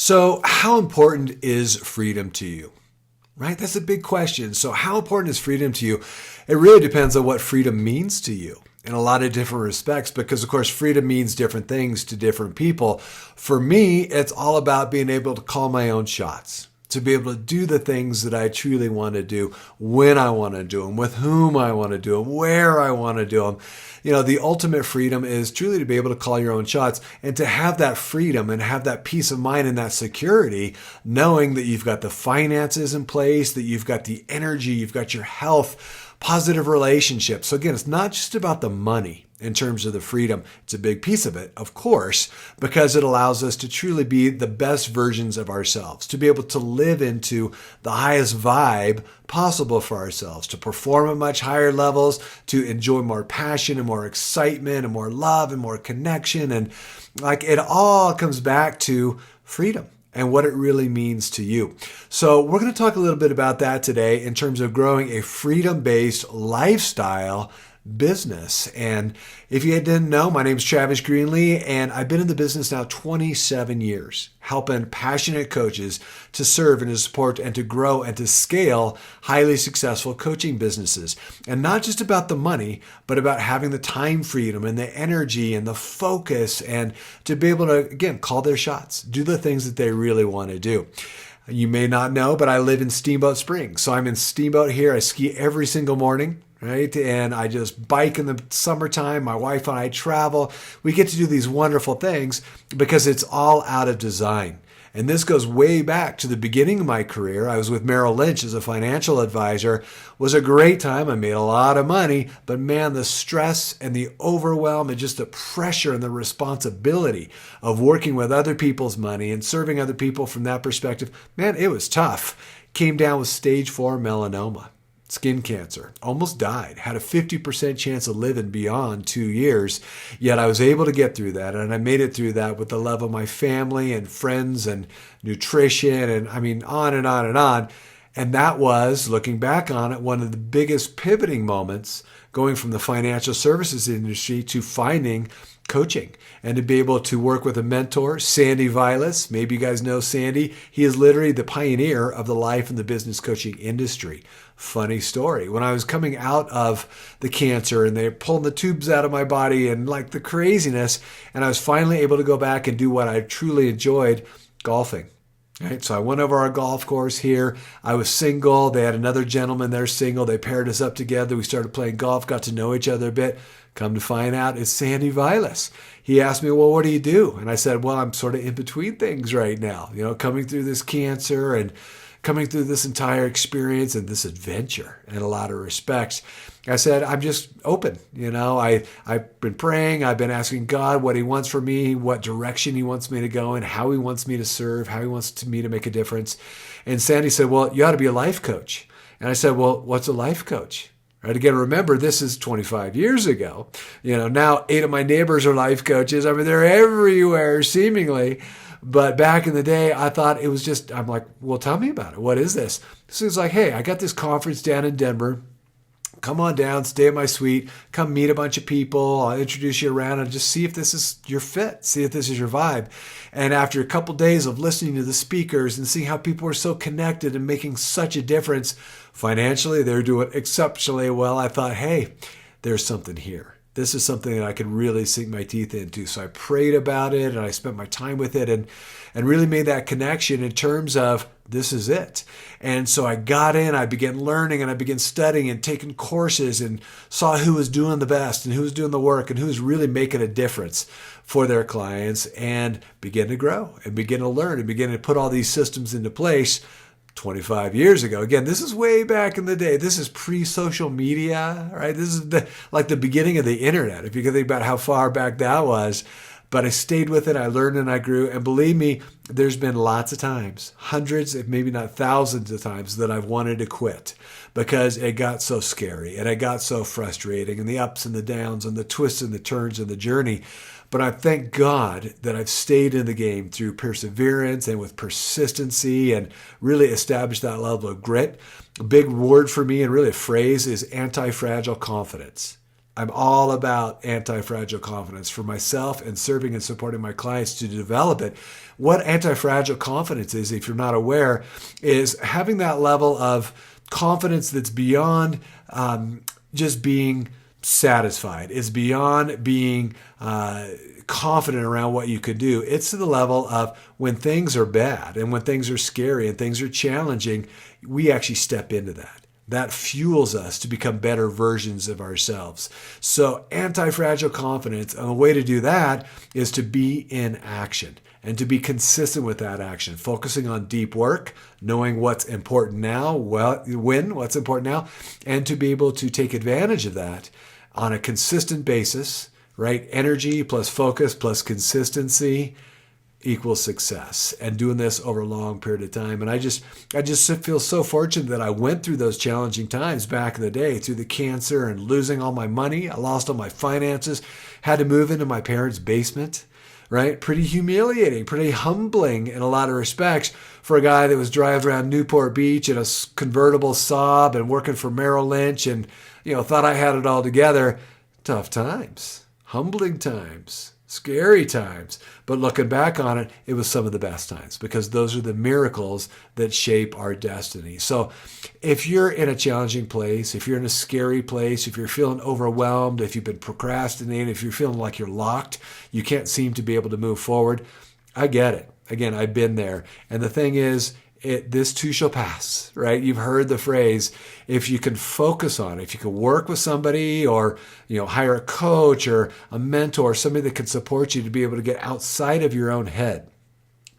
So, how important is freedom to you? Right? That's a big question. So, how important is freedom to you? It really depends on what freedom means to you in a lot of different respects, because, of course, freedom means different things to different people. For me, it's all about being able to call my own shots, to be able to do the things that I truly want to do, when I want to do them, with whom I want to do them, where I want to do them. The ultimate freedom is truly to be able to call your own shots and to have that freedom and have that peace of mind and that security, knowing that you've got the finances in place, that you've got the energy, you've got your health, positive relationships. So again, it's not just about the money in terms of the freedom. It's a big piece of it, of course, because it allows us to truly be the best versions of ourselves, to be able to live into the highest vibe possible for ourselves, to perform at much higher levels, to enjoy more passion and more excitement and more love and more connection. And it all comes back to freedom and what it really means to you. So we're going to talk a little bit about that today in terms of growing a freedom-based lifestyle business. And if you didn't know, my name is Travis Greenlee, and I've been in the business now 27 years, helping passionate coaches to serve and to support and to grow and to scale highly successful coaching businesses. And not just about the money, but about having the time freedom and the energy and the focus and to be able to, again, call their shots, do the things that they really want to do. You may not know, but I live in Steamboat Springs. So I'm in Steamboat here. I ski every single morning. Right? And I just bike in the summertime. My wife and I travel. We get to do these wonderful things because it's all out of design. And this goes way back to the beginning of my career. I was with Merrill Lynch as a financial advisor. It was a great time. I made a lot of money, but man, the stress and the overwhelm and just the pressure and the responsibility of working with other people's money and serving other people from that perspective, man, it was tough. Came down with stage 4 melanoma. Skin cancer, almost died, had a 50% chance of living beyond 2 years. Yet I was able to get through that. And I made it through that with the love of my family and friends and nutrition and on and on and on. And that was, looking back on it, one of the biggest pivoting moments going from the financial services industry to finding coaching and to be able to work with a mentor, Sandy Vilas. Maybe you guys know Sandy. He is literally the pioneer of the life and the business coaching industry. Funny story. When I was coming out of the cancer and they pulled the tubes out of my body and the craziness, and I was finally able to go back and do what I truly enjoyed, golfing. Right, so I went over our golf course here. I was single. They had another gentleman there single. They paired us up together. We started playing golf, got to know each other a bit. Come to find out, it's Sandy Vilas. He asked me, well, what do you do? And I said, well, I'm sort of in between things right now, coming through this cancer and coming through this entire experience and this adventure in a lot of respects. I said, I'm just open. I've been praying. I've been asking God what he wants for me, what direction he wants me to go in, how he wants me to serve, how he wants me to make a difference. And Sandy said, well, you ought to be a life coach. And I said, well, what's a life coach? Right? Again, remember, this is 25 years ago. Now 8 of my neighbors are life coaches. They're everywhere, seemingly. But back in the day, I thought it was just, I'm like, well, tell me about it. What is this? So it's like, hey, I got this conference down in Denver. Come on down, stay at my suite, come meet a bunch of people. I'll introduce you around and just see if this is your fit, see if this is your vibe. And after a couple days of listening to the speakers and seeing how people were so connected and making such a difference financially, they're doing exceptionally well. I thought, hey, there's something here. This is something that I could really sink my teeth into. So I prayed about it and I spent my time with it and really made that connection in terms of this is it. And so I got in, I began learning and I began studying and taking courses and saw who was doing the best and who was doing the work and who was really making a difference for their clients and began to grow and begin to learn and begin to put all these systems into place 25 years ago. Again, this is way back in the day. This is pre-social media, right? This is the beginning of the internet, if you can think about how far back that was. But I stayed with it, I learned and I grew. And believe me, there's been lots of times, hundreds, if maybe not thousands of times that I've wanted to quit because it got so scary and it got so frustrating and the ups and the downs and the twists and the turns and the journey. But I thank God that I've stayed in the game through perseverance and with persistency and really established that level of grit. A big word for me and really a phrase is anti-fragile confidence. I'm all about anti-fragile confidence for myself and serving and supporting my clients to develop it. What anti-fragile confidence is, if you're not aware, is having that level of confidence that's beyond just being satisfied. It's beyond being confident around what you could do. It's to the level of when things are bad and when things are scary and things are challenging, we actually step into that. That fuels us to become better versions of ourselves. So anti-fragile confidence, and the way to do that is to be in action and to be consistent with that action, focusing on deep work, knowing what's important now, what's important now, and to be able to take advantage of that on a consistent basis, right? Energy plus focus plus consistency equals success, and doing this over a long period of time. And I just feel so fortunate that I went through those challenging times back in the day, through the cancer and losing all my money. I lost all my finances, had to move into my parents' basement, right? Pretty humiliating, pretty humbling in a lot of respects for a guy that was driving around Newport Beach in a convertible Saab and working for Merrill Lynch and, thought I had it all together. Tough times, humbling times, scary times, but looking back on it, it was some of the best times, because those are the miracles that shape our destiny. So if you're in a challenging place, if you're in a scary place, if you're feeling overwhelmed, if you've been procrastinating, if you're feeling like you're locked, you can't seem to be able to move forward, I get it. Again, I've been there. And the thing is, this too shall pass, right? You've heard the phrase, if you can focus on it, if you can work with somebody or, hire a coach or a mentor, somebody that can support you to be able to get outside of your own head,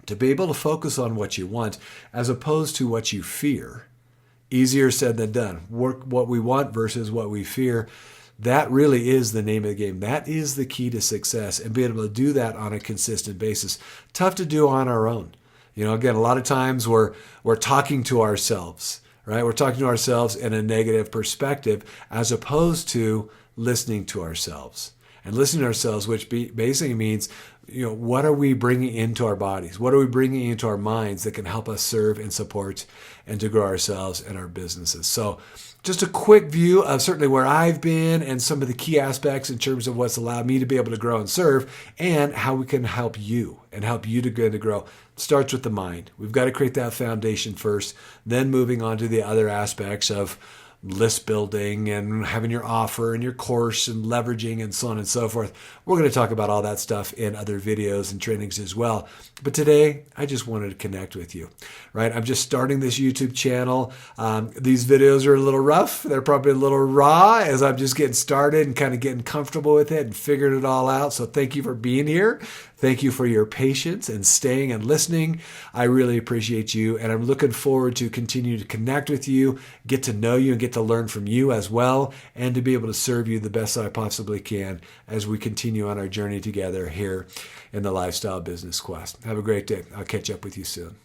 to be able to focus on what you want as opposed to what you fear. Easier said than done. Work what we want versus what we fear. That really is the name of the game. That is the key to success, and being able to do that on a consistent basis. Tough to do on our own. Again, a lot of times we're talking to ourselves, right? We're talking to ourselves in a negative perspective as opposed to listening to ourselves. And listening to ourselves, which basically means, what are we bringing into our bodies? What are we bringing into our minds that can help us serve and support and to grow ourselves and our businesses? So just a quick view of certainly where I've been and some of the key aspects in terms of what's allowed me to be able to grow and serve, and how we can help you to grow. It starts with the mind. We've got to create that foundation first, then moving on to the other aspects of list building and having your offer and your course and leveraging and so on and so forth. We're going to talk about all that stuff in other videos and trainings as well. But today, I just wanted to connect with you, right? I'm just starting this YouTube channel. These videos are a little rough. They're probably a little raw as I'm just getting started and kind of getting comfortable with it and figuring it all out. So thank you for being here. Thank you for your patience and staying and listening. I really appreciate you, and I'm looking forward to continue to connect with you, get to know you, and get to learn from you as well, and to be able to serve you the best I possibly can as we continue on our journey together here in the Lifestyle Business Quest. Have a great day. I'll catch up with you soon.